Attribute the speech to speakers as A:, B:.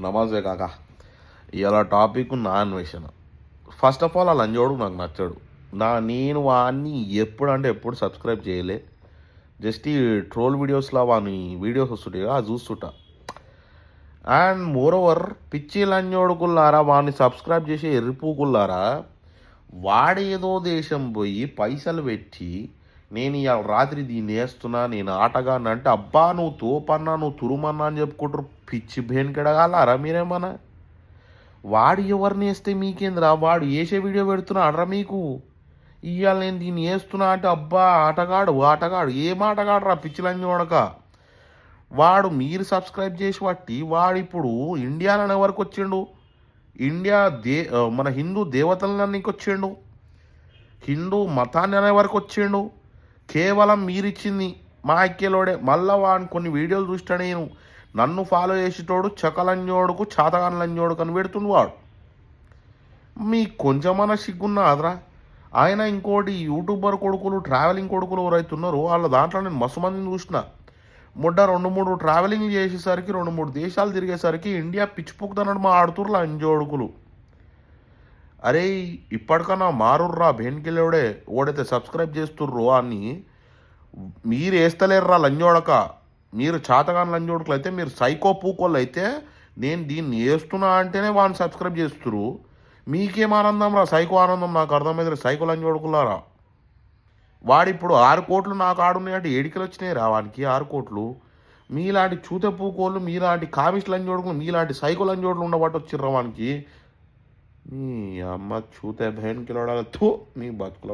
A: నమస్తే కాక. ఇలా టాపిక్ నా అన్వేషణ. ఫస్ట్ ఆఫ్ ఆల్ ఆ లంజోడు నాకు నచ్చాడు. నేను వాడిని ఎప్పుడు సబ్స్క్రైబ్ చేయలే. జస్ట్ ఈ ట్రోల్ వీడియోస్లో వాని వీడియోస్ వస్తుంటాయి కదా, అది చూస్తుంటా. అండ్ మోర్ ఓవర్ పిచ్చి లంజోడుకుల్లారా వాడిని సబ్స్క్రైబ్ చేసి ఎర్రిపూకుల్లారా, వాడేదో దేశం పోయి పైసలు పెట్టి నేను ఇవాళ రాత్రి దీన్ని వేస్తున్నా, నేను ఆటగాన్ని అంటే, అబ్బా నువ్వు తోపన్నా, నువ్వు తురుమన్నా అని చెప్పుకుంటారు. పిచ్చి బేన్కెడగాలరా మీరేమన్నా? వాడు ఎవరిని వేస్తే మీకేందిరా? వాడు వేసే వీడియో పెడుతున్నాడరా మీకు. ఇవాళ నేను దీన్ని వేస్తున్నా అంటే, అబ్బా ఆటగాడు ఏం ఆటగాడు రా పిచ్చిలని చూడక. వాడు మీరు సబ్స్క్రైబ్ చేసి బట్టి వాడు ఇప్పుడు ఇండియాలోనే వరకు వచ్చిండు. ఇండియా మన హిందూ దేవతలన్నీ వచ్చిండు. హిందూ మతాన్ని అనే వరకు వచ్చిండు. కేవలం మీరిచ్చింది మా ఐక్యలోడే. మళ్ళా వాడిని కొన్ని వీడియోలు చూసినా నేను, నన్ను ఫాలో చేసేటోడు చకలంజోడుకు చాతగాన్లంజోడు అని పెడుతుండు వాడు. మీకు కొంచెమన్నా సిగ్గున్నదిరా. ఆయన ఇంకోటి యూట్యూబర్ కొడుకులు, ట్రావెలింగ్ కొడుకులు ఎవరైతున్నారో వాళ్ళ దాంట్లో నేను మస్తు మందిని చూసిన. 2-3 ట్రావెలింగ్ చేసేసరికి 2-3 దేశాలు తిరిగేసరికి ఇండియా పిచ్చిపోకుతానని మా ఆడుతుర్రు లంజోడుకులు. అరే ఇప్పటికన్నా మారుర్రా బెన్కిలోడే. ఓడైతే సబ్స్క్రైబ్ చేస్తుర్రో అని మీరు వేస్తలేరురా లంజోడక. మీరు చాతగాని లంజోడుకులు అయితే, మీరు సైకో పూకోళ్ళు అయితే నేను దీన్ని వేస్తున్నా అంటేనే వాడిని సబ్స్క్రైబ్ చేస్తురు. మీకేం ఆనందం రా? సైకో ఆనందం నాకు అర్థమైంది. సైకో లంజోడుకులారా. వాడిప్పుడు 6 కోట్లు నాకు ఆడున్నాయంటే ఏడికలు వచ్చినాయి రా వానికి 6 కోట్లు. మీలాంటి చూత పూకోళ్ళు, మీలాంటి కామిస్ట్ లంజోడుకులు, మీలాంటి సైకో లంజోడులు ఉండబట్టి వచ్చిర్రా వానికి. నీ అమ్మ చూతే బయన్కి లోడాలి. నీ బతుకుల